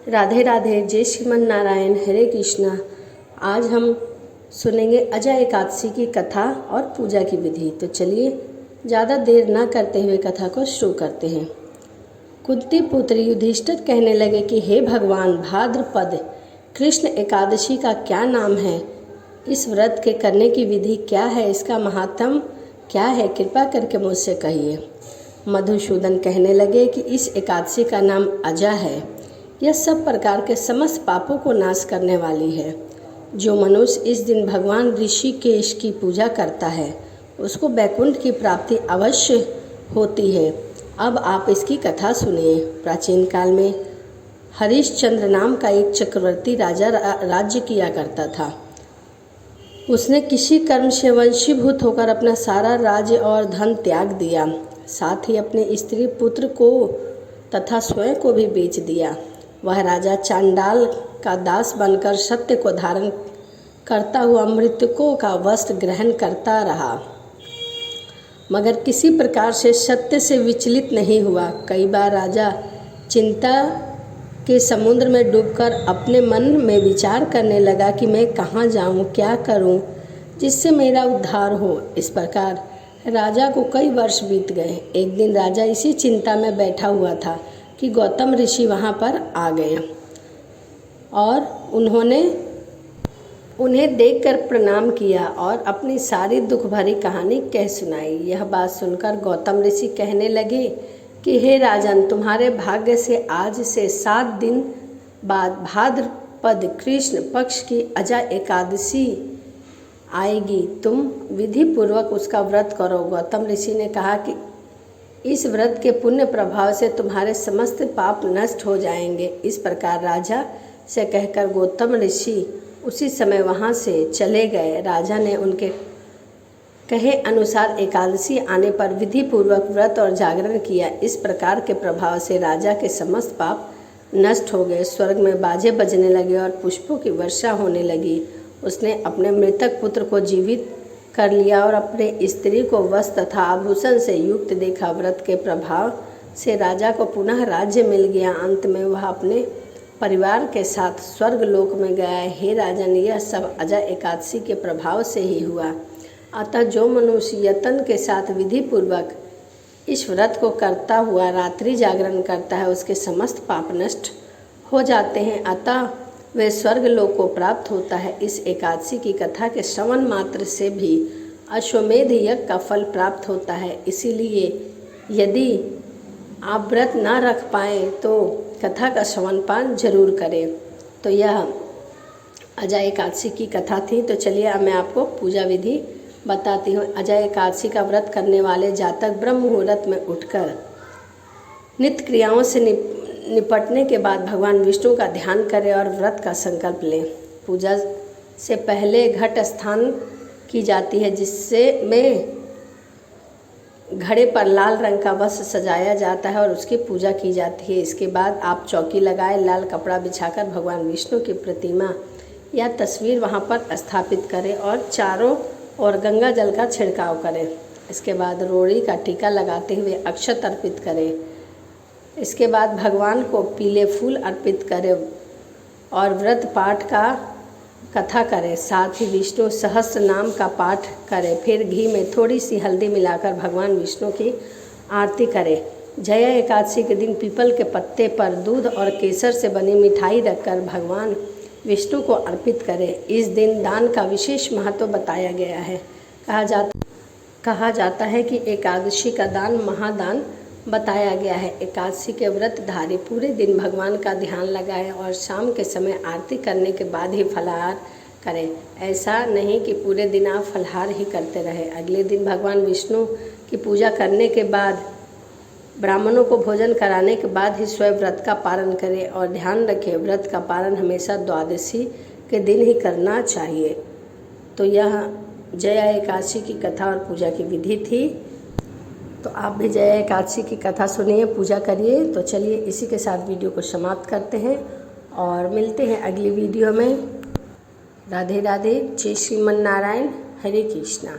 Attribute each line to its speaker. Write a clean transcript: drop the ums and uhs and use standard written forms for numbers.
Speaker 1: राधे राधे, जय श्रीमन नारायण, हरे कृष्णा। आज हम सुनेंगे अजय एकादशी की कथा और पूजा की विधि। तो चलिए ज़्यादा देर ना करते हुए कथा को शुरू करते हैं। कुंती पुत्र युधिष्ठिर कहने लगे कि हे भगवान, भाद्रपद कृष्ण एकादशी का क्या नाम है? इस व्रत के करने की विधि क्या है? इसका महात्म क्या है? कृपा करके मुझसे कहिए। मधुसूदन कहने लगे कि इस एकादशी का नाम अजा है। यह सब प्रकार के समस्त पापों को नाश करने वाली है। जो मनुष्य इस दिन भगवान ऋषिकेश की पूजा करता है उसको वैकुंठ की प्राप्ति अवश्य होती है। अब आप इसकी कथा सुनिए। प्राचीन काल में हरिश्चंद्र नाम का एक चक्रवर्ती राजा राज्य किया करता था। उसने किसी कर्म से वंशीभूत होकर अपना सारा राज्य और धन त्याग दिया, साथ ही अपने स्त्री पुत्र को तथा स्वयं को भी बेच दिया। वह राजा चांडाल का दास बनकर सत्य को धारण करता हुआ मृतकों का वस्त्र ग्रहण करता रहा, मगर किसी प्रकार से सत्य से विचलित नहीं हुआ। कई बार राजा चिंता के समुद्र में डूबकर अपने मन में विचार करने लगा कि मैं कहाँ जाऊँ, क्या करूँ जिससे मेरा उद्धार हो। इस प्रकार राजा को कई वर्ष बीत गए। एक दिन राजा इसी चिंता में बैठा हुआ था कि गौतम ऋषि वहाँ पर आ गए और उन्हें देखकर प्रणाम किया और अपनी सारी दुख भरी कहानी कह सुनाई। यह बात सुनकर गौतम ऋषि कहने लगे कि हे राजन, तुम्हारे भाग्य से आज से 7 दिन बाद भाद्रपद कृष्ण पक्ष की अजा एकादशी आएगी। तुम विधि पूर्वक उसका व्रत करो। गौतम ऋषि ने कहा कि इस व्रत के पुण्य प्रभाव से तुम्हारे समस्त पाप नष्ट हो जाएंगे। इस प्रकार राजा से कहकर गौतम ऋषि उसी समय वहाँ से चले गए। राजा ने उनके कहे अनुसार एकादशी आने पर विधि पूर्वक व्रत और जागरण किया। इस प्रकार के प्रभाव से राजा के समस्त पाप नष्ट हो गए। स्वर्ग में बाजे बजने लगे और पुष्पों की वर्षा होने लगी। उसने अपने मृतक पुत्र को जीवित कर लिया और अपने स्त्री को वस्त्र तथा आभूषण से युक्त देखा। व्रत के प्रभाव से राजा को पुनः राज्य मिल गया। अंत में वह अपने परिवार के साथ स्वर्ग लोक में गया। हे राजन, यह सब अजा एकादशी के प्रभाव से ही हुआ। अतः जो मनुष्य यत्न के साथ विधि पूर्वक इस व्रत को करता हुआ रात्रि जागरण करता है उसके समस्त पाप नष्ट हो जाते हैं, अतः वे स्वर्ग लोक को प्राप्त होता है। इस एकादशी की कथा के श्रवण मात्र से भी अश्वमेध यज्ञ का फल प्राप्त होता है। इसीलिए यदि आप व्रत ना रख पाएँ तो कथा का श्रवण पान जरूर करें। तो यह अजा एकादशी की कथा थी। तो चलिए अब मैं आपको पूजा विधि बताती हूँ। अजा एकादशी का व्रत करने वाले जातक ब्रह्म मुहूर्त में उठकर नित्य क्रियाओं से निपटने के बाद भगवान विष्णु का ध्यान करें और व्रत का संकल्प लें। पूजा से पहले घट स्थान की जाती है, जिससे में घड़े पर लाल रंग का वस्त्र सजाया जाता है और उसकी पूजा की जाती है। इसके बाद आप चौकी लगाए लाल कपड़ा बिछाकर भगवान विष्णु की प्रतिमा या तस्वीर वहां पर स्थापित करें और चारों ओर गंगा जल का छिड़काव करें। इसके बाद रोड़ी का टीका लगाते हुए अक्षत अर्पित करें। इसके बाद भगवान को पीले फूल अर्पित करें और व्रत पाठ का कथा करें। साथ ही विष्णु सहस्त्र नाम का पाठ करें। फिर घी में थोड़ी सी हल्दी मिलाकर भगवान विष्णु की आरती करें। जया एकादशी के दिन पीपल के पत्ते पर दूध और केसर से बनी मिठाई रखकर भगवान विष्णु को अर्पित करें। इस दिन दान का विशेष महत्व बताया गया है। कहा जाता है कि एकादशी का दान महादान बताया गया है। एकादशी के व्रतधारी पूरे दिन भगवान का ध्यान लगाएं और शाम के समय आरती करने के बाद ही फलाहार करें। ऐसा नहीं कि पूरे दिन आप फलाहार ही करते रहें। अगले दिन भगवान विष्णु की पूजा करने के बाद ब्राह्मणों को भोजन कराने के बाद ही स्वयं व्रत का पालन करें और ध्यान रखें, व्रत का पालन हमेशा द्वादशी के दिन ही करना चाहिए। तो यह जया एकादशी की कथा और पूजा की विधि थी। तो आप भी जया एकादशी की कथा सुनिए, पूजा करिए। तो चलिए इसी के साथ वीडियो को समाप्त करते हैं और मिलते हैं अगली वीडियो में। राधे राधे, जय श्रीमन नारायण, हरे कृष्णा।